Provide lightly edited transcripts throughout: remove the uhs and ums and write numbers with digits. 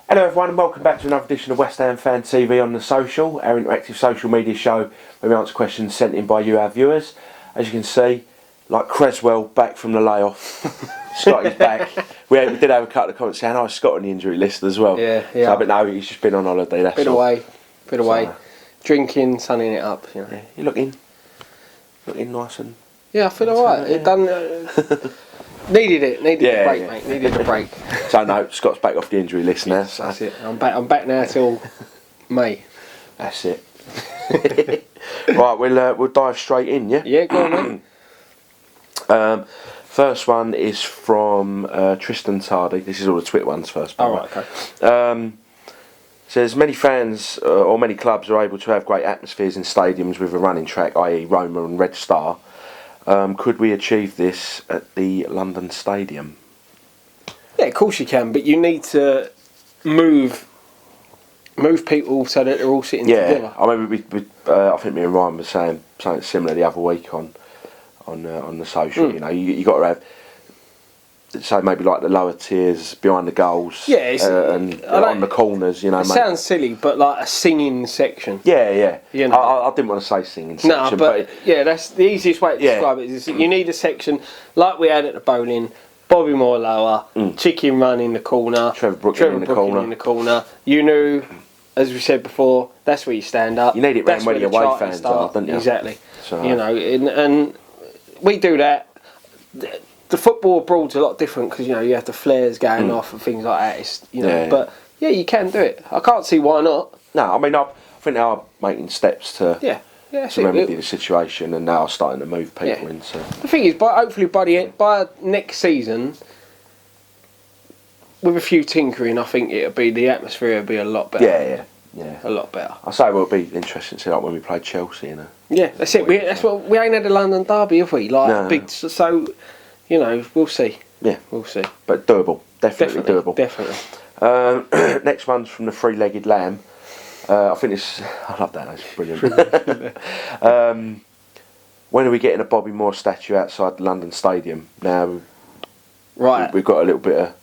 Hello everyone and welcome back to another edition of West Ham Fan TV on the Social, our interactive social media show where we answer questions sent in by you, our viewers. As you can see, like Creswell back from the layoff, Scott is back. We did have a couple of comments saying, oh, Scott on the injury list as well. Yeah. So, but no, he's just been on holiday, that's Bit all. away, drinking, sunning it up, you know. Yeah, you're looking nice and... Yeah, I feel alright. It done... needed a break, mate. Needed a break. So no, Scott's back off the injury list now. So. That's it. I'm back now till May. That's it. Right, we'll dive straight in, yeah? Yeah, go on, mate. First one is from Tristan Tardy. This is all the Twitter ones first. Oh, right, okay. Says many fans or many clubs are able to have great atmospheres in stadiums with a running track, i.e. Roma and Red Star. Could we achieve this at the London Stadium? Yeah, of course you can, but you need to move people so that they're all sitting together. I mean, I think me and Ryan were saying something similar the other week on the social. You know, you got to have, say maybe like the lower tiers behind the goals, and on the corners. You know, it sounds silly, but like a singing section. Yeah. You know. I didn't want to say singing section. No, but yeah, that's the easiest way to describe it. Is you need a section like we had at the bowling. Bobby Moore lower, Chicken Run in the corner, Trevor Brooklyn in the corner. You knew, as we said before, that's where you stand up. You need it round where the away fans are, don't you? Exactly. So. You know, and we do that. The football abroad's a lot different because you know you have the flares going off and things like that. It's, you know, but yeah, you can do it. I can't see why not. No, I mean I think they are making steps to remedy the situation, and now starting to move people in. So the thing is, hopefully by next season, with a few tinkering, I think the atmosphere will be a lot better. Yeah, a lot better. I say it will be interesting to see like when we played Chelsea, you know. Yeah, that's it. That's what we ain't had a London derby, have we? Like big, so you know, we'll see. Yeah, we'll see. But doable, definitely doable. Definitely. Next one's from the Three-Legged Lamb. I love that. That's brilliant. When are we getting a Bobby Moore statue outside the London Stadium? Now, right, we've got a little bit of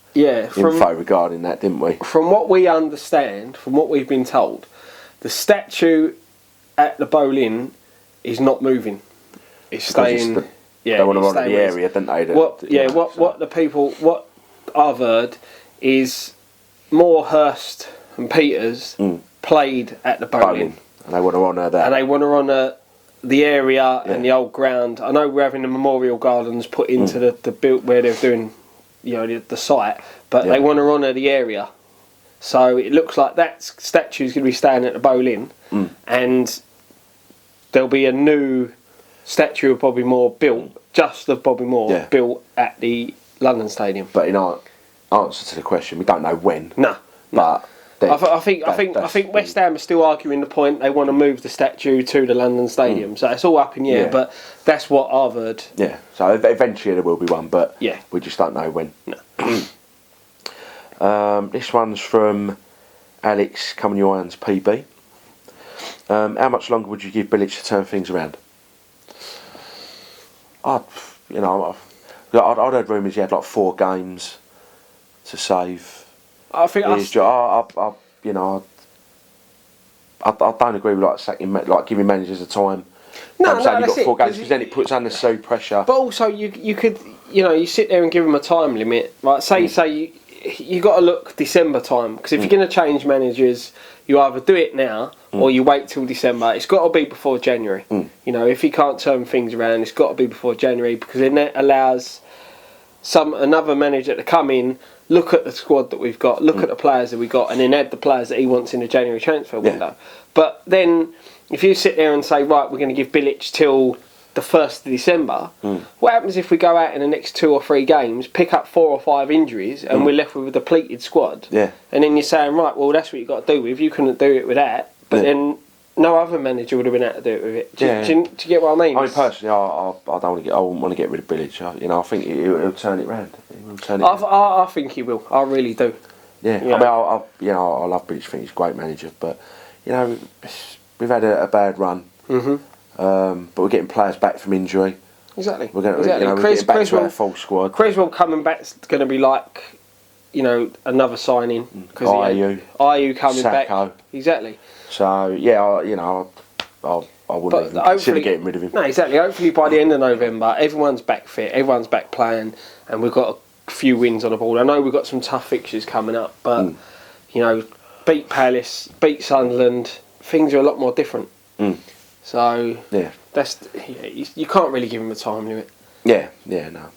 info regarding that, didn't we? From what we understand, from what we've been told, the statue at the Boleyn is not moving. It's staying. They want to run the area, don't they? What I've heard is Moore, Hurst and Peters played at the Boleyn. And they want to honour that. And they want to honour the area and the old ground. I know we're having the memorial gardens put into the built where they're doing, you know, the site, but they want to honour the area. So it looks like that statue's going to be staying at the Boleyn, and there'll be a new statue of Bobby Moore built, just of Bobby Moore, built at the London Stadium. But in our answer to the question, we don't know when. No. But I think West Ham are still arguing the point they want to move the statue to the London Stadium. So it's all up in the air, but that's what I've heard. Yeah. So eventually there will be one, but we just don't know when. No. This one's from Alex Irons PB. How much longer would you give Bilic to turn things around? I'd heard rumours he had like 4 games to save. I think I don't agree with giving managers a time. No, saying you've got 4 games because then it puts unnecessary pressure. But also you could you sit there and give them a time limit. Like say you got to look December time, because if you're going to change managers, you either do it now or you wait till December. It's got to be before January. You know, if you can't turn things around, it's got to be before January, because then that allows another manager to come in, look at the squad that we've got, look at the players that we've got, and then add the players that he wants in the January transfer window. But then if you sit there and say, right, we're going to give Bilic till the 1st of December, what happens if we go out in the next 2 or 3 games, pick up 4 or 5 injuries, and we're left with a depleted squad? Yeah. And then you're saying, right, well, that's what you've got to do with. You couldn't do it with that, but then no other manager would have been able to do it with it. Do you get what I mean? I mean, personally, I wouldn't want to get rid of Bilic. I think he'll turn it round. I think he will. I really do. Yeah. I mean, I love Bilic. I think he's a great manager, but we've had a bad run. But we're getting players back from Exactly. We're getting back to our full squad. Creswell coming back's going to be like another signing because Ayew coming back. Sacco. Exactly. So yeah, I wouldn't even consider getting rid of him. No, exactly. Hopefully by the end of November, everyone's back fit, everyone's back playing, and we've got a few wins on the board. I know we've got some tough fixtures coming up, but beat Palace, beat Sunderland, things are a lot more different. So yeah, you can't really give him a time limit. Yeah, no.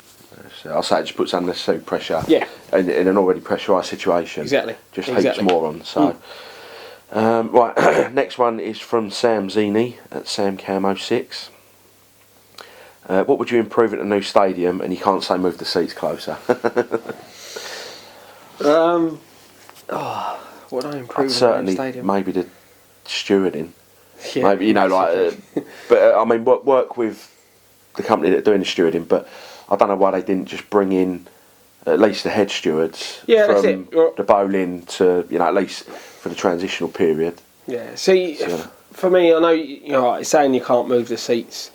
So I'll say it just puts unnecessary pressure. Yeah. In an already pressurised situation. Exactly. Just heaps more on. So. Right, next one is from Sam Zini at SamCamo6. What would you improve at a new stadium? And you can't say move the seats closer. What do I improve I'd at a new stadium? Maybe the stewarding. Yeah, maybe but I mean, work with the company that are doing the stewarding. But I don't know why they didn't just bring in at least the head stewards from the bowling to at least for the transitional period. Yeah. See, for me, I know it's saying you can't move the seats.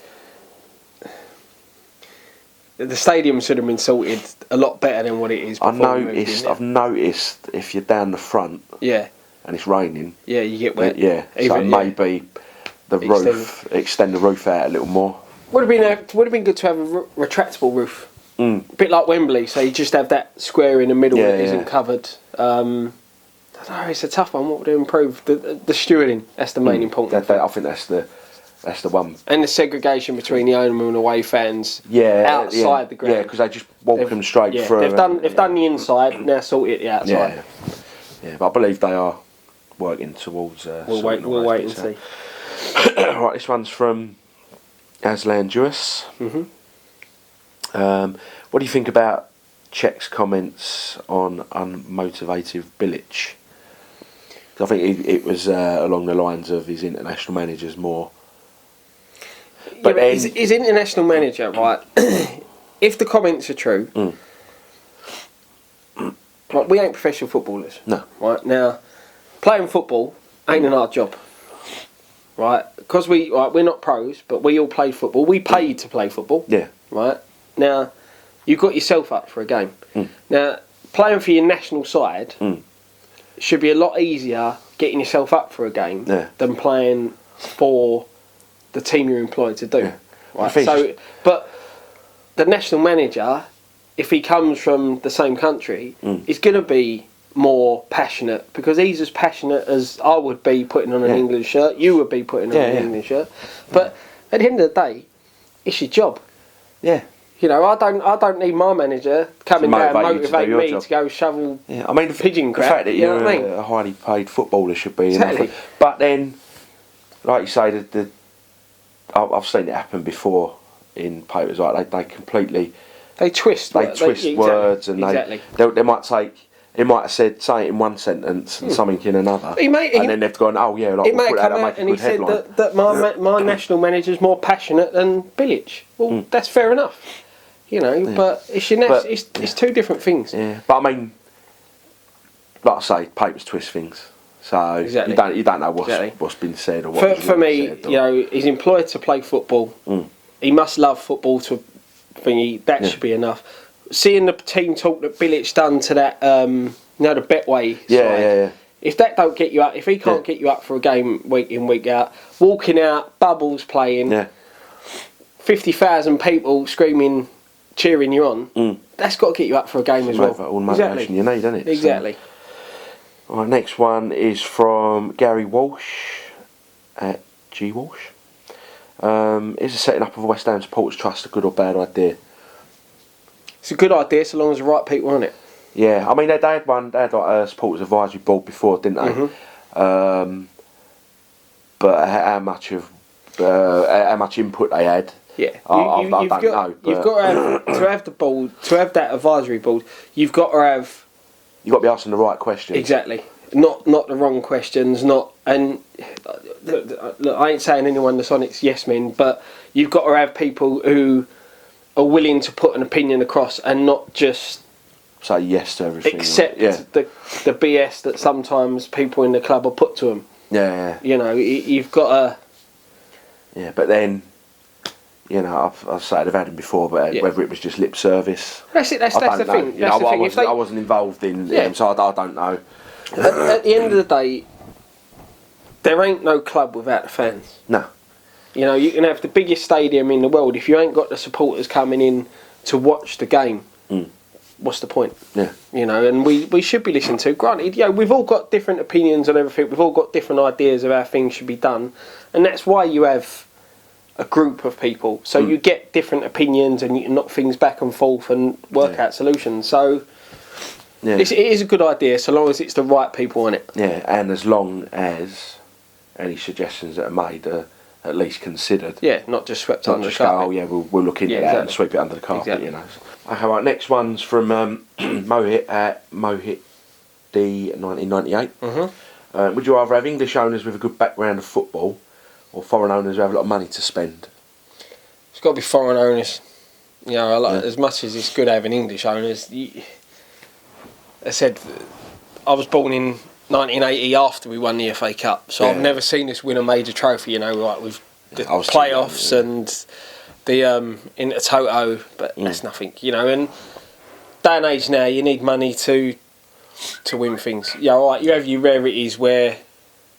The stadium should have been sorted a lot better than what it is. I've noticed if you're down the front, and it's raining, you get wet. Maybe the extend the roof out a little more. Would have been good to have a retractable roof. A bit like Wembley, so you just have that square in the middle that isn't covered. I don't know, it's a tough one. What would improve? The stewarding, that's the main important thing. I think that's the one. And the segregation between the home and away fans outside the ground. Yeah, because they just walk them straight through. They've done the inside, now sort it the outside. Yeah, but I believe they are working towards... We'll wait and see. Right, this one's from Aslan Jewis. What do you think about Czech's comments on unmotivated Bilic? I think it was along the lines of his international managers more. But his international manager, right? If the comments are true, right, we ain't professional footballers. No. Right now, playing football ain't an hard job. Right, because we're not pros, but we all play football. We paid to play football. Yeah. Right now, you got yourself up for a game. Now, playing for your national side should be a lot easier getting yourself up for a game than playing for the team you're employed to do. Yeah. Right. So, but the national manager, if he comes from the same country, is going to be more passionate because he's as passionate as I would be putting on an England shirt. You would be putting on an England shirt. But at the end of the day, it's your job. Yeah. I don't need my manager coming down and motivate me to go shovel pigeon crap. The fact that you're a highly paid footballer should be enough. But then, like you say, I've seen it happen before in papers. Like they completely twist words, and they might take. He might have said say it in one sentence and something in another, and then they've gone, oh yeah, like, we'll put that make a good headline. Said that my national manager's more passionate than Bilic. Well, that's fair enough, But it's two different things. Yeah, but I mean, like I say, papers twist things. So you don't know what's been said or what. For me, he's employed to play football. He must love football to thingy. That should be enough. Seeing the team talk that Bilic done to that, the Betway side. If that don't get you up, if he can't get you up for a game week in week out, walking out, bubbles playing, 50,000 people screaming, cheering you on, that's got to get you up for a game as well. All the motivation you need, doesn't it? Exactly. So, our next one is from Gary Walsh at G Walsh. Is the setting up of a West Ham Supporters Trust a good or bad idea? It's a good idea so long as the right people are on it. Yeah, I mean they had like a supporters advisory board before, didn't they? But how much input they had, I don't know. You've got to have the board, to have that advisory board. You've got to be asking the right questions. Exactly, not the wrong questions. Look, I ain't saying anyone that's on it's yes men, but you've got to have people who are willing to put an opinion across and not just say yes to everything. Accept the BS that sometimes people in the club are put to them. Yeah. You've got to. Yeah, but then You know, I've said I've had him before, but whether it was just lip service, That's it. That's I the don't know. thing. You know, That's the thing. I wasn't involved in him, so I don't know. At the end of the day, there ain't no club without the fans. No. You know, you can have the biggest stadium in the world. If you ain't got the supporters coming in to watch the game, what's the point? Yeah. You know, and we should be listened to. Granted, you know, we've all got different opinions on everything. We've all got different ideas of how things should be done. And that's why you have a group of people. So you get different opinions and you can knock things back and forth and work out solutions. So it is a good idea so long as it's the right people in it. Yeah, and as long as any suggestions that are made are at least considered. Yeah, not just swept Not under the just go, carpet. oh yeah, we'll look into that and sweep it under the carpet, you know. Okay, right, next one's from Mohit at Mohit D 1998. Would you rather have English owners with a good background of football or foreign owners who have a lot of money to spend? It's got to be foreign owners. You know, as much as it's good having English owners, I said, I was born in 1980 after we won the FA Cup, so I've never seen us win a major trophy, you know, like with the playoffs and the Intertoto, but that's nothing, you know. And day and age now, you need money to win things. Yeah, all right, you have your rarities where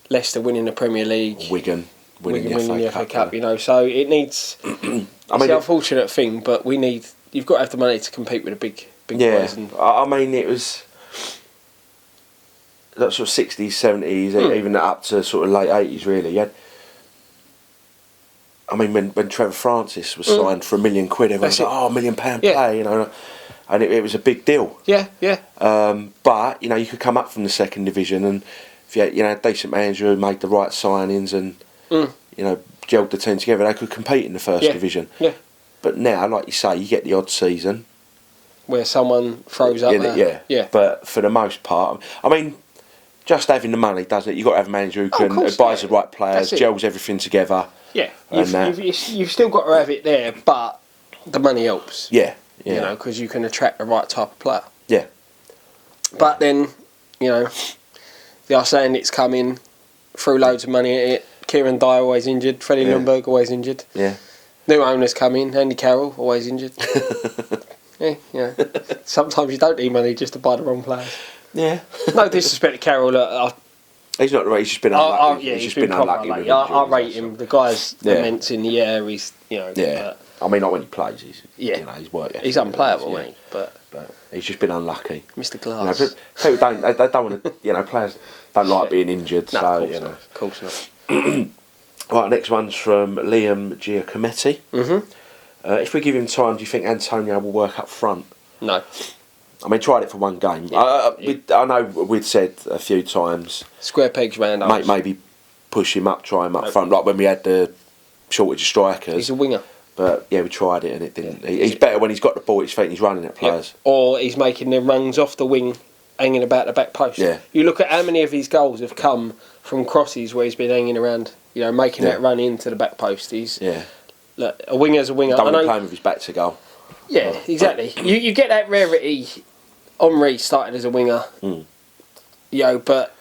Leicester winning the Premier League, Wigan winning the FA Cup, you know, so it needs. It's an unfortunate thing, but you've got to have the money to compete with the big boys. And I mean, it was that sort of 60s, 70s, even up to sort of late 80s, really. You had, I mean, when Trevor Francis was signed for £1 million, everyone was like, oh, £1 million play, you know, and it was a big deal. Yeah, yeah. But, you know, you could come up from the second division and if you had, a decent manager who made the right signings and, you know, gelled the team together, they could compete in the first division. Yeah. But now, like you say, you get the odd season where someone throws up there. Yeah. But for the most part, I mean, just having the money, doesn't it? You've got to have a manager who can advise the right players, gels everything together. Yeah, you've still got to have it there, but the money helps. Yeah. You know, because you can attract the right type of player. Yeah. But then, you know, they are saying it's coming, threw loads of money at it. Kieran Dyer always injured, Freddie Ljungberg always injured. Yeah. New owners come in, Andy Carroll always injured. Yeah. Sometimes you don't need money just to buy the wrong players. Yeah. No disrespect to Carroll. He's not right. He's just been unlucky. He's just been unlucky. I rate him. The guy's immense in the air. He's, you know. Yeah. I mean, not when he plays. You know, he's work. He's unplayable, isn't he? But he's just been unlucky. Mr. Glass. You know, people they don't want to. You know, players don't like being injured. No, so of course not. Right, next one's from Liam Giacometti. If we give him time, do you think Antonio will work up front? No. I mean, tried it for one game. I know we'd said a few times. Square pegs round holes. Maybe push him up, try him up front, like when we had the shortage of strikers. He's a winger. But yeah, we tried it and it didn't. He's better when he's got the ball at his feet and he's running at players. Or he's making them runs off the wing, hanging about the back post. Yeah. You look at how many of his goals have come from crosses where he's been hanging around, you know, making that run into the back post. Look, a winger's a winger. Don't want to play him with his back to goal. Yeah, exactly. You get that rarity. Henri started as a winger, you know, but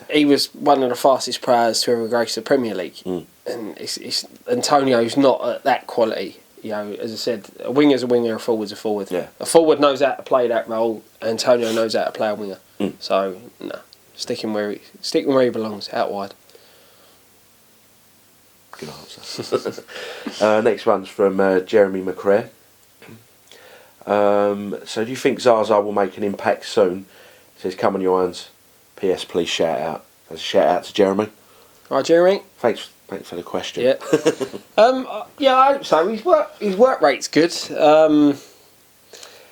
he was one of the fastest players to ever grace the Premier League. And it's Antonio's not at that quality. You know, as I said, a winger's a winger, a forward's a forward. Yeah. A forward knows how to play that role. Antonio knows how to play a winger. So no, stick him where he belongs, out wide. Good answer. Next one's from Jeremy McCrare. So do you think Zaza will make an impact soon? He says, come on your hands. P.S. Please shout out. There's a shout out to Jeremy. Right, Jeremy. Thanks for the question. Yeah. I hope so. His work rate's good.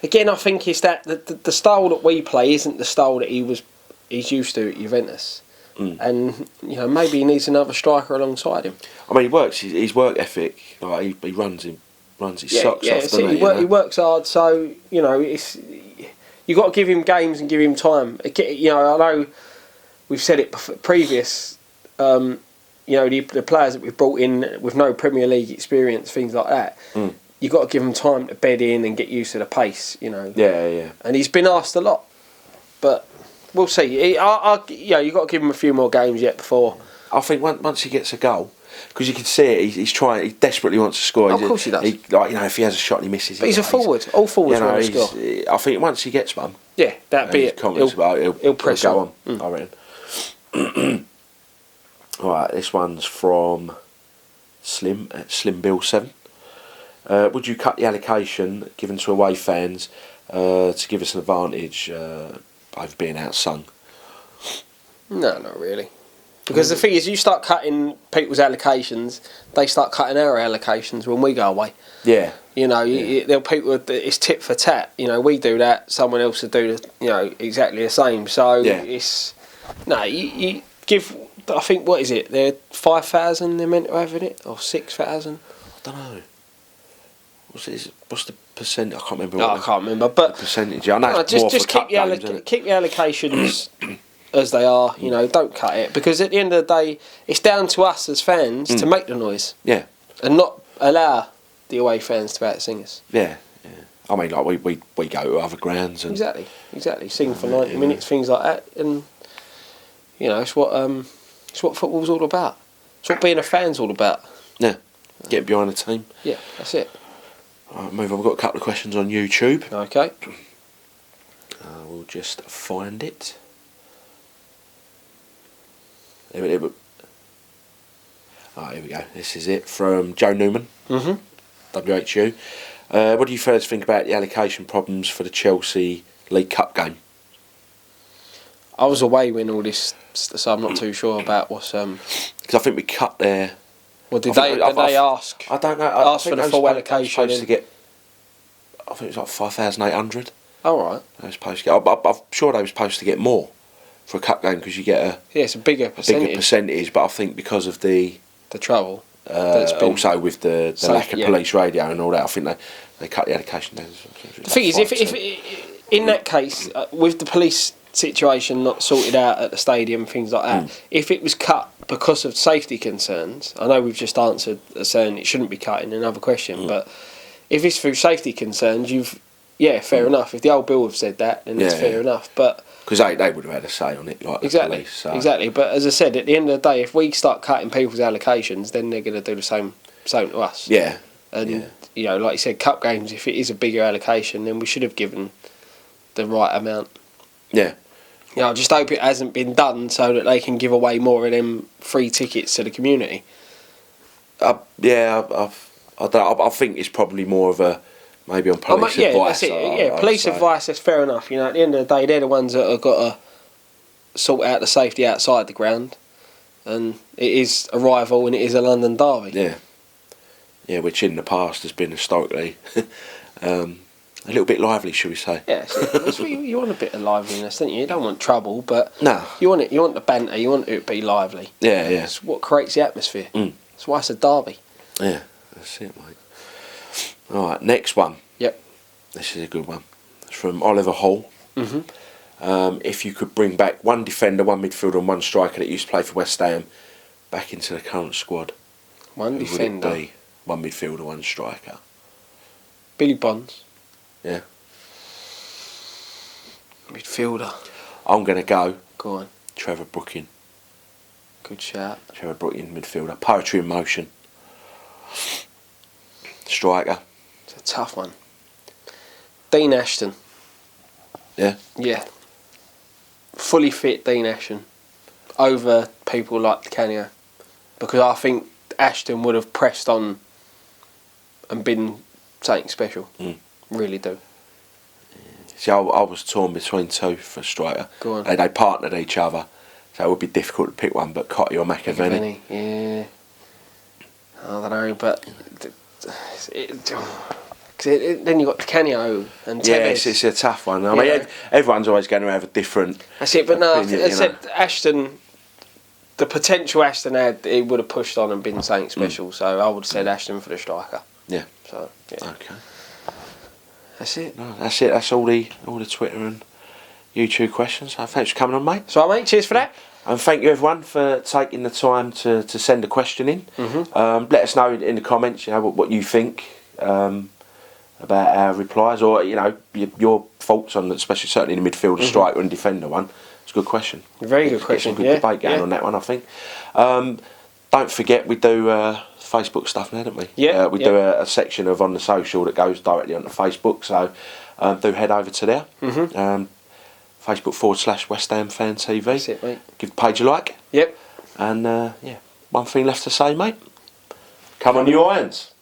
Again, I think it's that the style that we play isn't the style that he's used to at Juventus. And you know, maybe he needs another striker alongside him. I mean, he works his work ethic. Like he runs his socks off. So he works hard. So you know, you got to give him games and give him time. You know, I know we've said it previous. You know, the players that we've brought in with no Premier League experience, things like that. You got to give them time to bed in and get used to the pace. You know. Yeah. And he's been asked a lot, but we'll see. You got to give him a few more games yet before. I think once he gets a goal, because you can see it. He's trying. He desperately wants to score. Of course he does. Like, you know, if he has a shot and he misses, But he's a forward. All forwards want to score. I think once he gets one, Yeah, that'd be it. He'll press go on. I reckon. All right, this one's from Slim at Slim Bill 7. Would you cut the allocation given to away fans to give us an advantage over being outsung? No, not really. Because the thing is, you start cutting people's allocations, they start cutting our allocations when we go away. Yeah. You know, there'll people. It's tit for tat. You know, we do that. Someone else will do exactly the same. So it's you give. I think what is it? They're 5,000. They're meant to have in it, or 6,000. I don't know. What's the percent? I can't remember. I can't remember. But the percentage. I know it's more just for keep the allocations as they are. You know, don't cut it, because at the end of the day, it's down to us as fans to make the noise. Yeah. And not allow the away fans to out-sing us. Yeah. I mean, like we go to other grounds and exactly. Sing for 90 minutes, things like that, and you know, it's what football's all about. It's what being a fan's all about. Yeah. Get behind the team. Yeah, that's it. Right, move on. We've got a couple of questions on YouTube. Okay. We'll just find it. Here we go. This is it from Joe Newman. WHU. What do you first think about the allocation problems for the Chelsea League Cup game? I was away when all this, so I'm not too sure about what's. Because I think we cut their. Well, did they ask? I don't know. Ask for the full allocation. Supposed to get. I think it was like 5,800. All right. They were supposed to get. I'm sure they were supposed to get more for a cup game, because you get it's a bigger percentage. But I think because of the trouble, also with the lack of police radio and all that, I think they cut the allocation down. The thing is, if in that case, with the police situation not sorted out at the stadium, things like that, if it was cut because of safety concerns, I know we've just answered saying it shouldn't be cut in another question, but if it's through safety concerns, fair enough. If the old bill have said that, then it's fair enough. But because they would have had a say on it, like exactly, the police. So. Exactly. But as I said, at the end of the day, if we start cutting people's allocations, then they're going to do the same to us. Yeah. And you know, like you said, cup games. If it is a bigger allocation, then we should have given the right amount. Yeah. You know, I just hope it hasn't been done so that they can give away more of them free tickets to the community. I think it's probably more of a maybe on police advice. That's it. Police advice, that's fair enough. You know, at the end of the day, they're the ones that have got to sort out the safety outside the ground, and it is a rival and it is a London derby. Yeah, which in the past has been historically a little bit lively, should we say? Yeah, you want a bit of liveliness, don't you? You don't want trouble, but no, you want it. You want the banter. You want it to be lively. Yeah. It's what creates the atmosphere. That's why it's a derby. Yeah, that's it, mate. All right, next one. Yep. This is a good one. It's from Oliver Hall. If you could bring back one defender, one midfielder and one striker that used to play for West Ham back into the current squad, one defender, would it be? One midfielder, one striker. Billy Bonds. Yeah. Midfielder. I'm going to go. Go on. Trevor Brooking. Good shout. Trevor Brooking, midfielder. Poetry in motion. Striker. It's a tough one. Dean Ashton. Yeah? Yeah. Fully fit Dean Ashton over people like Canio, because I think Ashton would have pressed on and been something special. Really do. See, I was torn between two for striker. Go on. They partnered each other, so it would be difficult to pick one, but Cotty or McAvenny. Yeah. I don't know, but then you got Canio and Tevez. Yeah, it's a tough one. I mean, everyone's always going to have a different. That's it, but no, opinion, I said Ashton. The potential Ashton had, he would have pushed on and been something special. So I would have said Ashton for the striker. Yeah. So yeah. Okay. That's it. No, that's it. That's all the Twitter and YouTube questions. So thanks for coming on, mate. So, mate, cheers for that. And thank you everyone for taking the time to send a question in. Let us know in the comments, what you think about our replies, or your thoughts on, especially certainly in the midfielder, striker and defender one. It's a good question. Very good question. Some good debate going on that one, I think. don't forget we do Facebook stuff now, don't we? Yeah. We do a section of On the Social that goes directly onto Facebook, so do head over to there. Facebook /West Ham Fan TV. That's it, mate. Give the page a like. Yep. And one thing left to say, mate. Come on, you Irons.